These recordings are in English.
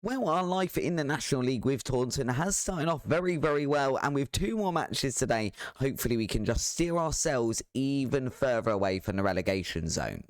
Well, our life in the National League with Taunton has started off very, very well, and with two more matches today, hopefully we can just steer ourselves even further away from the relegation zone.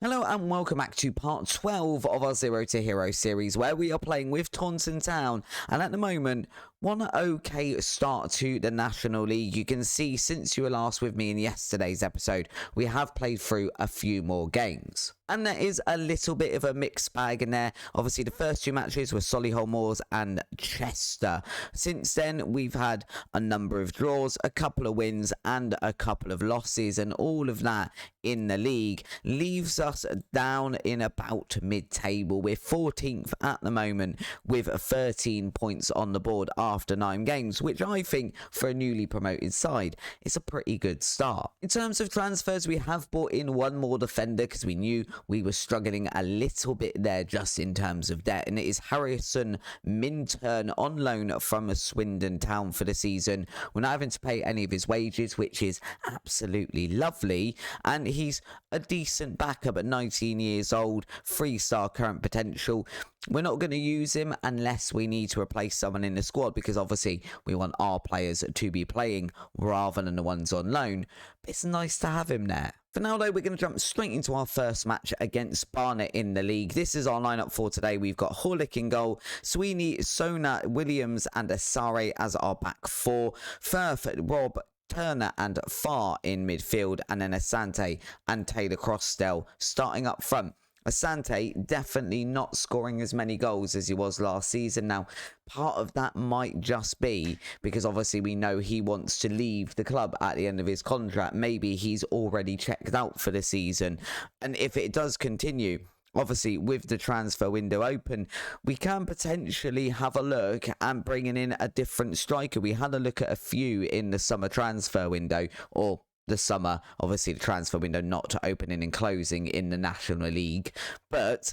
Hello and welcome back to part 12 of our Zero to Hero series, where we are playing with Taunton Town, and at the moment, one okay start to the National League. You can see since you were last with me in yesterday's episode, we have played through a few more games. And there is a little bit of a mixed bag in there. Obviously, the first two matches were Solihull Moors and Chester. Since then, we've had a number of draws, a couple of wins and a couple of losses. And all of that in the league leaves us down in about mid-table. We're 14th at the moment with 13 points on the board after 9 games, which I think for a newly promoted side is a pretty good start. In terms of transfers, we have brought in one more defender because we knew we were struggling a little bit there just in terms of debt, and it is Harrison Minturn on loan from Swindon Town for the season. We're not having to pay any of his wages, which is absolutely lovely, and he's a decent backup at 19 years old, 3-star current potential. We're not going to use him unless we need to replace someone in the squad, because obviously we want our players to be playing rather than the ones on loan. But it's nice to have him there. For now, though, we're going to jump straight into our first match against Barnet in the league. This is our lineup for today. We've got Horlick in goal, Sweeney, Sona, Williams and Asare as our back four. Firth, Rob, Turner and Farr in midfield, and then Asante and Taylor Crossdale starting up front. Asante definitely not scoring as many goals as he was last season. Now, part of that might just be because obviously we know he wants to leave the club at the end of his contract. Maybe he's already checked out for the season. And if it does continue, obviously with the transfer window open, we can potentially have a look at bringing in a different striker. We had a look at a few in the summer transfer window, or the summer, obviously the transfer window not opening and closing in the National League, but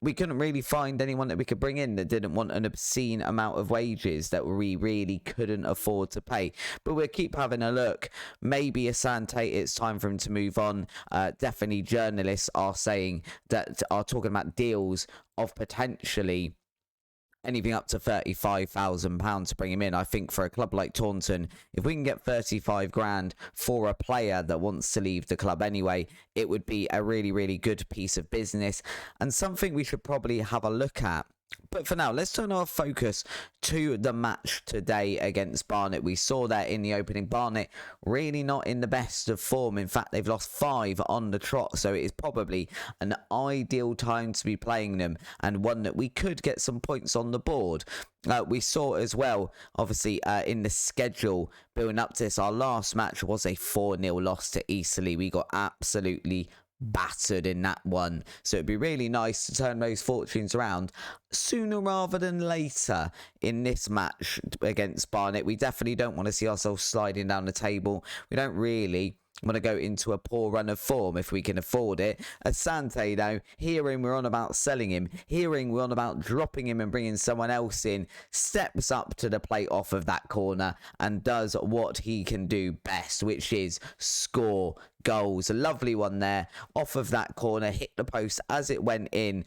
we couldn't really find anyone that we could bring in that didn't want an obscene amount of wages that we really couldn't afford to pay. But we'll keep having a look. Maybe Asante, it's time for him to move on. Definitely journalists are saying that, are talking about deals of potentially anything up to £35,000 to bring him in. I think for a club like Taunton, if we can get 35 grand for a player that wants to leave the club anyway, it would be a really, really good piece of business and something we should probably have a look at. But for now, let's turn our focus to the match today against Barnet. We saw that in the opening. Barnet really not in the best of form. In fact, they've lost 5 on the trot, so it is probably an ideal time to be playing them, and one that we could get some points on the board. We saw as well, obviously, in the schedule building up to this, our last match was a 4-0 loss to Eastleigh. We got absolutely battered in that one, so it'd be really nice to turn those fortunes around sooner rather than later in this match against Barnet. We definitely don't want to see ourselves sliding down the table. We don't really want to go into a poor run of form if we can afford it. Asante, though, hearing we're on about selling him, hearing we're on about dropping him and bringing someone else in, steps up to the plate off of that corner and does what he can do best, which is score goals. A lovely one there off of that corner, hit the post as it went in.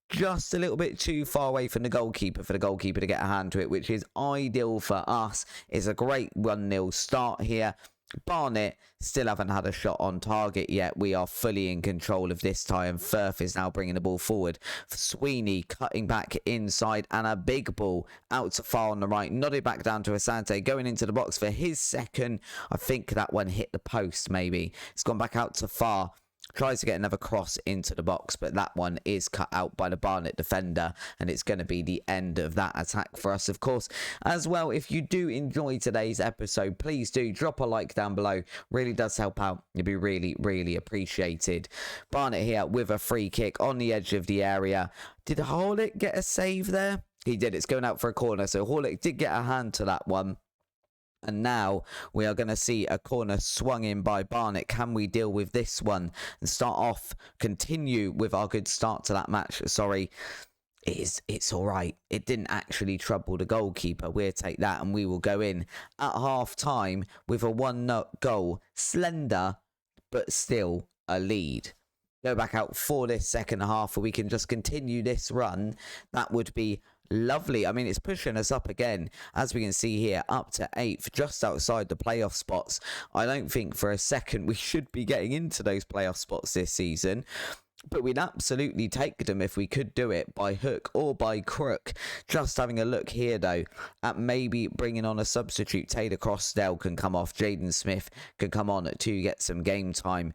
Just a little bit too far away from the goalkeeper for the goalkeeper to get a hand to it, which is ideal for us. It's a great 1-0 start here. Barnet still haven't had a shot on target yet. We are fully in control of this time. Firth is now bringing the ball forward. Sweeney cutting back inside, and a big ball out to Far on the right. Nodded back down to Asante, going into the box for his second. I think that one hit the post maybe. It's gone back out to Far. Tries to get another cross into the box, but that one is cut out by the Barnet defender, and it's going to be the end of that attack for us, of course. As well, if you do enjoy today's episode, please do drop a like down below. Really does help out. It'd be really, really appreciated. Barnet here with a free kick on the edge of the area. Did Horlick get a save there? He did. It's going out for a corner, so Horlick did get a hand to that one. And now we are going to see a corner swung in by Barnet. Can we deal with this one and start off, continue with our good start to that match? Sorry, it's all right. It didn't actually trouble the goalkeeper. We'll take that, and we will go in at half time with a 1-0 goal. Slender, but still a lead. go back out for this second half, where we can just continue this run, that would be lovely. I mean, it's pushing us up again, as we can see here, up to 8th, just outside the playoff spots. I don't think for a second we should be getting into those playoff spots this season, but we'd absolutely take them if we could do it by hook or by crook. Just having a look here, though, at maybe bringing on a substitute. Taylor Crossdale can come off. Jaden Smith can come on to get some game time.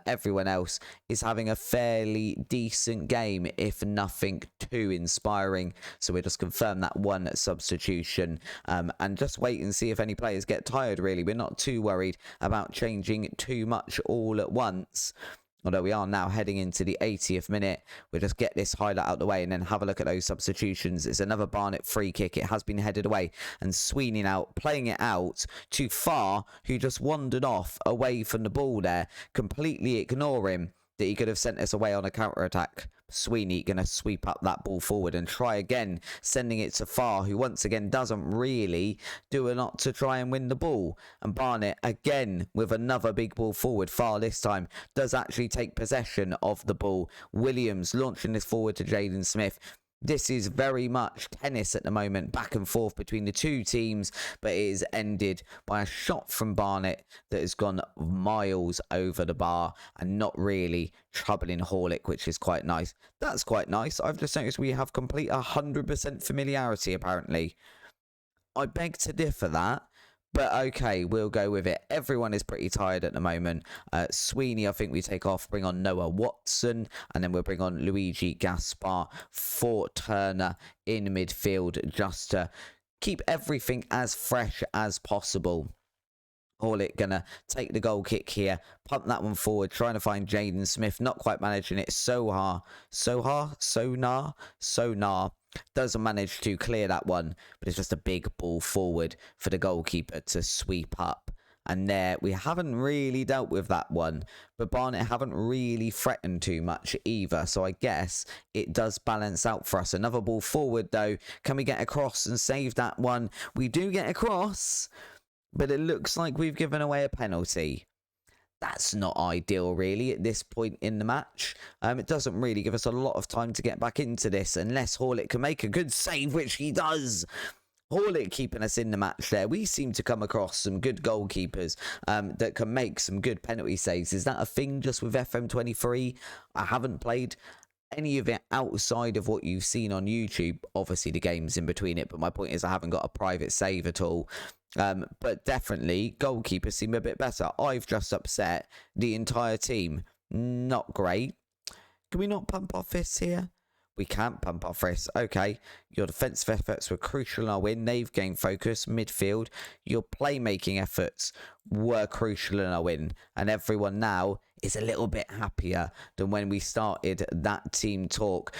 Everyone else is having a fairly decent game, if nothing too inspiring. So we'll just confirm that one substitution and just wait and see if any players get tired, really. We're not too worried about changing too much all at once. Although we are now heading into the 80th minute. We'll just get this highlight out the way and then have a look at those substitutions. It's another Barnet free kick. It has been headed away. And Sweeney now playing it out to Farr, who just wandered off away from the ball there. Completely ignoring that he could have sent us away on a counter-attack. Sweeney going to sweep up that ball forward and try again, sending it to Farr, who once again doesn't really do a lot to try and win the ball. And Barnet again with another big ball forward. Farr this time does actually take possession of the ball. Williams launching this forward to Jaden Smith. This is very much tennis at the moment, back and forth between the two teams, but it is ended by a shot from Barnet that has gone miles over the bar and not really troubling Horlick, which is quite nice. That's quite nice. I've just noticed we have complete 100% familiarity, apparently. I beg to differ that. But okay, we'll go with it. Everyone is pretty tired at the moment. Sweeney, I think we take off, bring on Noah Watson, and then we'll bring on Luigi Gaspar for Turner in midfield, just to keep everything as fresh as possible. Horlick gonna take the goal kick here, pump that one forward, trying to find Jaden Smith, not quite managing it. Sonar doesn't manage to clear that one, but it's just a big ball forward for the goalkeeper to sweep up. And there, we haven't really dealt with that one, but Barnet haven't really threatened too much either, so I guess it does balance out for us. Another ball forward, though. Can we get across and save that one? We do get across, but it looks like we've given away a penalty. That's not ideal, really, at this point in the match. It doesn't really give us a lot of time to get back into this, unless Horlick can make a good save, which he does. Horlick keeping us in the match there. We seem to come across some good goalkeepers that can make some good penalty saves. Is that a thing just with FM23? I haven't played any of it outside of what you've seen on YouTube. Obviously, the game's in between it, but my point is I haven't got a private save at all. But definitely, goalkeepers seem a bit better. I've just upset the entire team. Not great. Can we not pump our fists here? We can't pump our fists. Okay. Your defensive efforts were crucial in our win. They've gained focus. Midfield. Your playmaking efforts were crucial in our win. And everyone now is a little bit happier than when we started that team talk.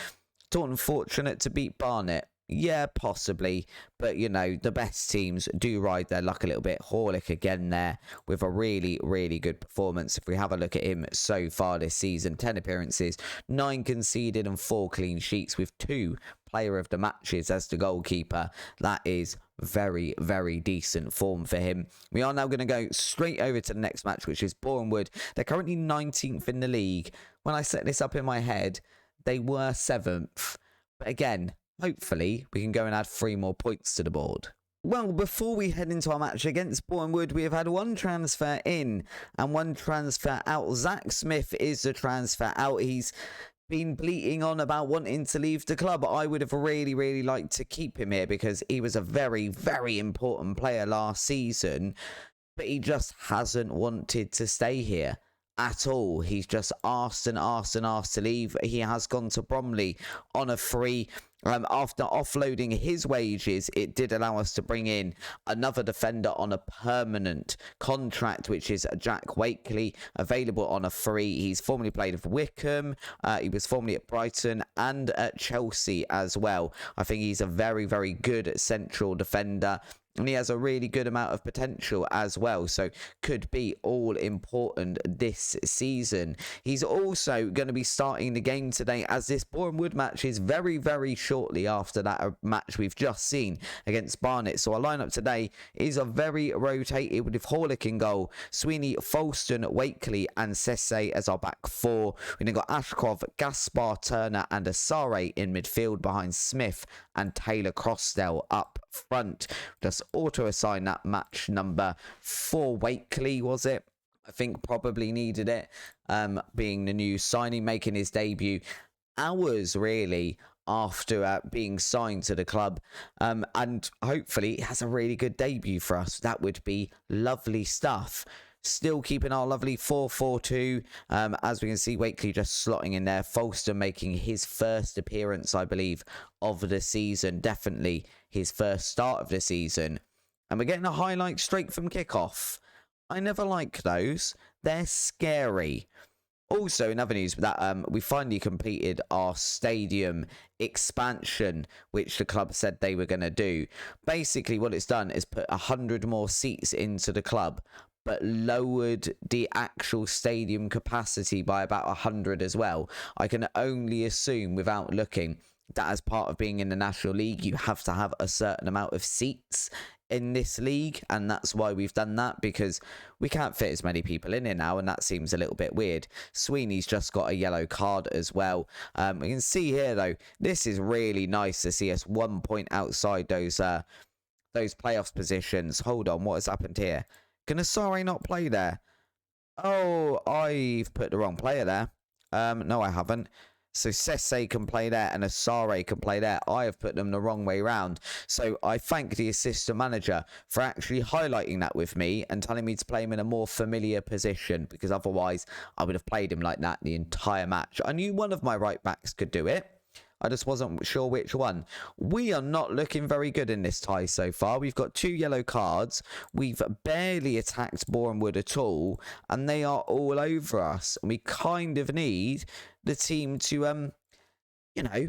Taunton fortunate to beat Barnet. Yeah, possibly. But, you know, the best teams do ride their luck a little bit. Horlick again there with a really, really good performance. If we have a look at him so far this season, 10 appearances, 9 conceded and 4 clean sheets with 2 player of the matches as the goalkeeper. That is very, very decent form for him. We are now going to go straight over to the next match, which is Bournemouth. They're currently 19th in the league. When I set this up in my head, they were 7th. But again, hopefully, we can go and add 3 more points to the board. Well, before we head into our match against Bournemouth, we have had 1 transfer in and 1 transfer out. Zach Smith is the transfer out. He's been bleating on about wanting to leave the club. I would have really, really liked to keep him here because he was a very, very important player last season, but he just hasn't wanted to stay here at all. He's just asked and asked and asked to leave. He has gone to Bromley on a free. After offloading his wages, it did allow us to bring in another defender on a permanent contract, which is Jack Wakely, available on a free. He's formerly played for Wickham. He was formerly at Brighton and at Chelsea as well. I think he's a very, very good central defender. and he has a really good amount of potential as well, so could be all important this season. He's also going to be starting the game today, as this Boreham Wood match is very, very shortly after that match we've just seen against Barnet. So our lineup today is a very rotated, with Horlick in goal, Sweeney, Folston, Wakely and Sesse as our back four. We then got Ashcroft, Gaspar, Turner and Asare in midfield behind Smith and Taylor Crossdale up front. Just auto assign that match number for Wakely, was it? I think probably needed it, being the new signing, making his debut hours really after being signed to the club, and hopefully he has a really good debut for us. That would be lovely stuff. Still keeping our lovely 4-4-2, as we can see Wakely just slotting in there. Folston making his first appearance, I believe, of the season. Definitely his first start of the season. And we're getting a highlight straight from kickoff. I never like those. They're scary. Also, in other news, that we finally completed our stadium expansion, which the club said they were going to do. Basically, what it's done is put 100 more seats into the club, but lowered the actual stadium capacity by about 100 as well. I can only assume, without looking, that as part of being in the National League, you have to have a certain amount of seats in this league, and that's why we've done that, because we can't fit as many people in here now, and that seems a little bit weird. Sweeney's just got a yellow card as well. We can see here, though, this is really nice to see us 1 point outside those playoffs positions. Hold on, what has happened here? Can Asare not play there? Oh, I've put the wrong player there. No, I haven't. So Sesse can play there and Asare can play there. I have put them the wrong way round. So I thank the assistant manager for actually highlighting that with me and telling me to play him in a more familiar position, because otherwise I would have played him like that the entire match. I knew one of my right backs could do it. I just wasn't sure which one. We are not looking very good in this tie so far. We've got 2 yellow cards. We've barely attacked Boreham Wood at all, and they are all over us. And we kind of need the team to, you know,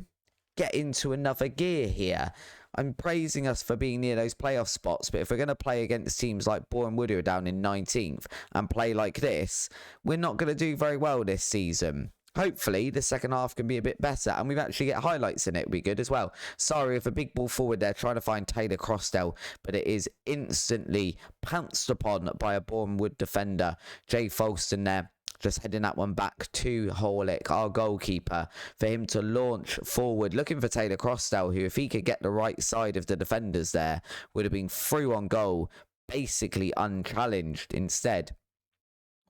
get into another gear here. I'm praising us for being near those playoff spots, but if we're going to play against teams like Boreham Wood, who are down in 19th, and play like this, we're not going to do very well this season. Hopefully, the second half can be a bit better, and we've actually get highlights in it. Will be good as well. Sorry, with a big ball forward there, trying to find Taylor Crossdale, but it is instantly pounced upon by a Boreham Wood defender. Jay Folston there, just heading that one back to Horlick, our goalkeeper, for him to launch forward, looking for Taylor Crossdale, who, if he could get the right side of the defenders there, would have been through on goal, basically unchallenged instead.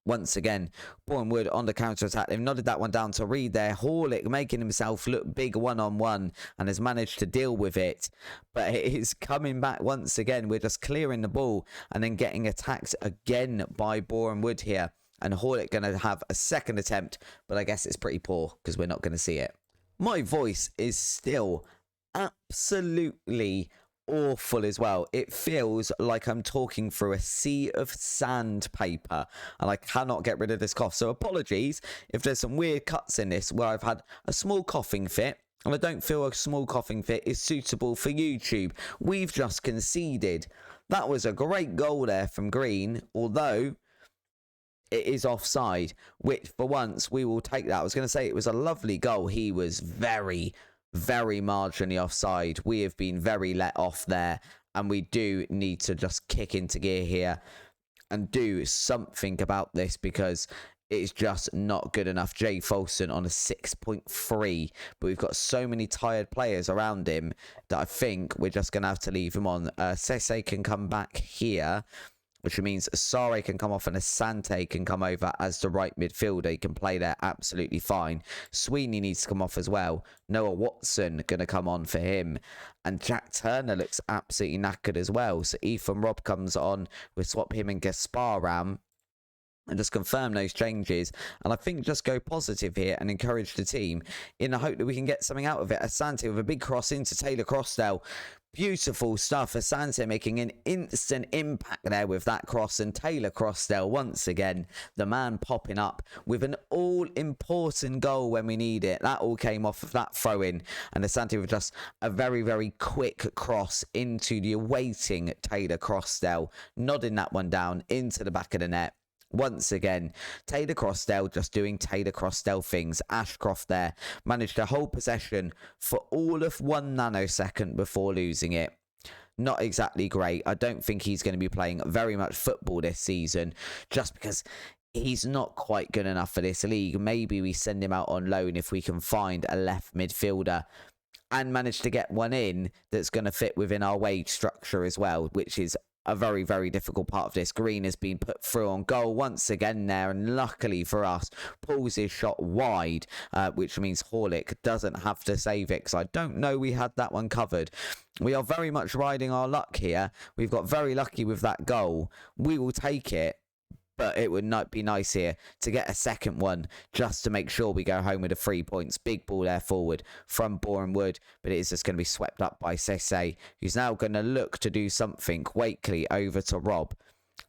Once again, Boreham Wood on the counter-attack. They've nodded that one down to Reed there. Horlick making himself look big one-on-one and has managed to deal with it. But it is coming back once again. We're just clearing the ball and then getting attacked again by Boreham Wood here. And Horlick going to have a second attempt, but I guess it's pretty poor because we're not going to see it. My voice is still absolutely awful as well. It feels like I'm talking through a sea of sandpaper, and I cannot get rid of this cough. So apologies if there's some weird cuts in this where I've had a small coughing fit, and I don't feel a small coughing fit is suitable for YouTube. We've just conceded. That was a great goal there from Green, although it is offside, which for once we will take that. I was going to say it was a lovely goal. He was very marginally offside. We have been very let off there, and we do need to just kick into gear here and do something about this, because it's just not good enough. Jay Folston on a 6.3, but we've got so many tired players around him that I think we're just going to have to leave him on. Sesse can come back here, which means Asare can come off and Asante can come over as the right midfielder. He can play there absolutely fine. Sweeney needs to come off as well. Noah Watson going to come on for him. And Jack Turner looks absolutely knackered as well. So Ethan Robb comes on. We'll swap him and Gaspar around and just confirm those changes. And I think just go positive here and encourage the team in the hope that we can get something out of it. Asante with a big cross into Taylor Crossdale. Beautiful stuff. Asante making an instant impact there with that cross, and Taylor Crossdale once again, the man popping up with an all-important goal when we need it. That all came off of that throw-in, and Asante with just a very, very quick cross into the awaiting Taylor Crossdale, nodding that one down into the back of the net. Once again, Taylor Crossdale just doing Taylor Crossdale things. Ashcroft there managed to hold possession for all of 1 nanosecond before losing it. Not exactly great. I don't think he's going to be playing very much football this season, just because he's not quite good enough for this league. Maybe we send him out on loan if we can find a left midfielder and manage to get one in that's going to fit within our wage structure as well, which is a very, very difficult part of this. Green has been put through on goal once again there, and luckily for us, pulls his shot wide, which means Horlick doesn't have to save it, because I don't know we had that one covered. We are very much riding our luck here. We've got very lucky with that goal. We will take it, but it would not be nice here to get a second one just to make sure we go home with the 3 points. Big ball there forward from Boreham Wood, but it is just going to be swept up by Sese, who's now going to look to do something. Wakely over to Rob.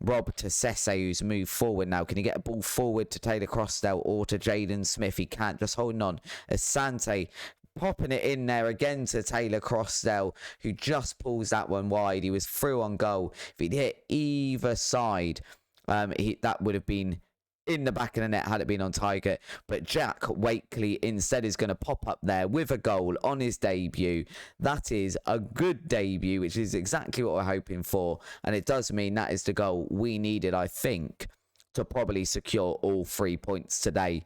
Rob to Sese, who's moved forward now. Can he get a ball forward to Taylor Crossdale or to Jaden Smith? He can't, just holding on. Asante popping it in there again to Taylor Crossdale, who just pulls that one wide. He was through on goal. If he'd hit either side, that would have been in the back of the net had it been on Tiger. But Jack Wakely instead is going to pop up there with a goal on his debut. That is a good debut, which is exactly what we're hoping for. And it does mean that is the goal we needed, I think, to probably secure all 3 points today.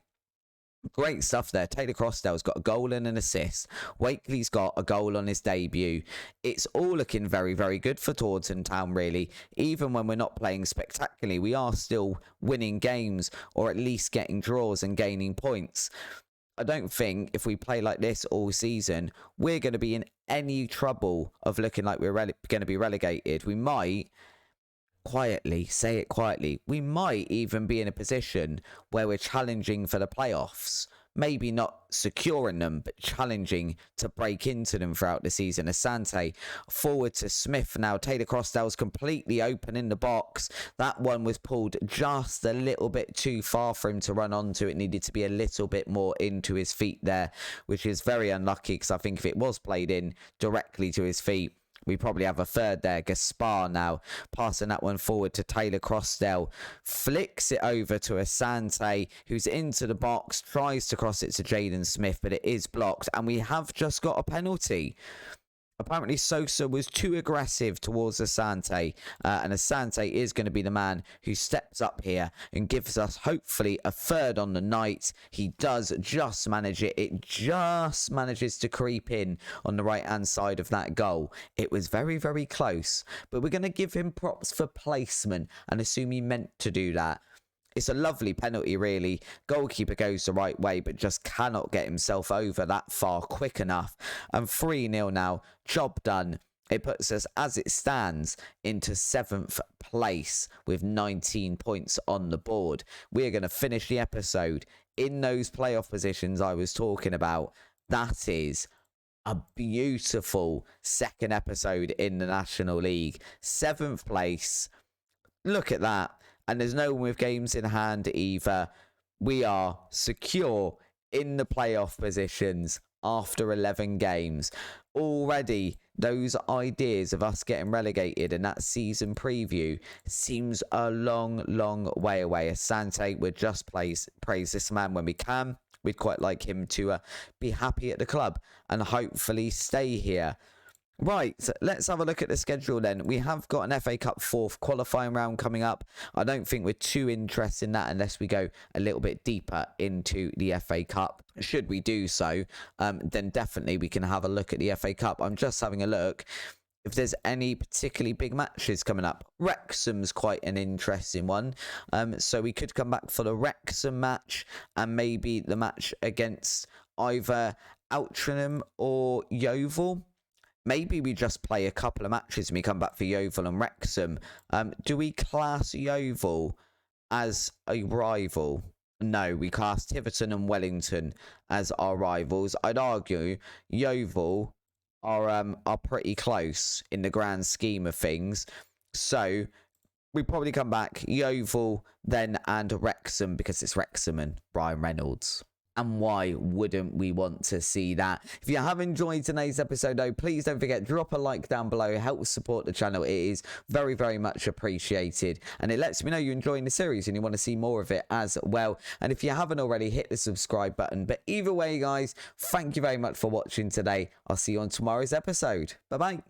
Great stuff there. Taylor Crossdale's got a goal and an assist. Wakely's got a goal on his debut. It's all looking very, very good for Taunton Town, really. Even when we're not playing spectacularly, we are still winning games, or at least getting draws and gaining points. I don't think if we play like this all season, we're going to be in any trouble of looking like we're going to be relegated. We might, quietly, we might even be in a position where we're challenging for the playoffs. Maybe not securing them, but challenging to break into them throughout the season. Asante forward to Smith now. Taylor Crossdale's completely open in the box. That one was pulled just a little bit too far for him to run onto. It needed to be a little bit more into his feet there, which is very unlucky, because I think if it was played in directly to his feet, we probably have a third there. Gaspar now passing that one forward to Taylor Crossdale. Flicks it over to Asante, who's into the box. Tries to cross it to Jaden Smith, but it is blocked. And we have just got a penalty. Apparently Sosa was too aggressive towards Asante, and Asante is going to be the man who steps up here and gives us hopefully a third on the night. He does just manage it. It just manages to creep in on the right hand side of that goal. It was very, very close, but we're going to give him props for placement and assume he meant to do that. It's a lovely penalty, really. Goalkeeper goes the right way, but just cannot get himself over that far quick enough. And 3-0 now. Job done. It puts us, as it stands, into 7th place with 19 points on the board. We're going to finish the episode in those playoff positions I was talking about. That is a beautiful second episode in the National League. 7th place. Look at that. And there's no one with games in hand either. We are secure in the playoff positions after 11 games. Already, those ideas of us getting relegated in that season preview seems a long, long way away. Asante would just praise this man when we can. We'd quite like him to be happy at the club and hopefully stay here. Right, so let's have a look at the schedule then. We have got an FA Cup 4th qualifying round coming up. I don't think we're too interested in that unless we go a little bit deeper into the FA Cup. Should we do so, then definitely we can have a look at the FA Cup. I'm just having a look if there's any particularly big matches coming up. Wrexham's quite an interesting one. So we could come back for the Wrexham match and maybe the match against either Altrincham or Yeovil. Maybe we just play a couple of matches and we come back for Yeovil and Wrexham. Do we class Yeovil as a rival? No, we class Tiverton and Wellington as our rivals. I'd argue Yeovil are pretty close in the grand scheme of things. So we probably come back Yeovil then and Wrexham, because it's Wrexham and Ryan Reynolds. And why wouldn't we want to see that? If you have enjoyed today's episode, though, please don't forget, drop a like down below. It helps support the channel. It is very, very much appreciated. And it lets me know you're enjoying the series and you want to see more of it as well. And if you haven't already, hit the subscribe button. But either way, guys, thank you very much for watching today. I'll see you on tomorrow's episode. Bye-bye.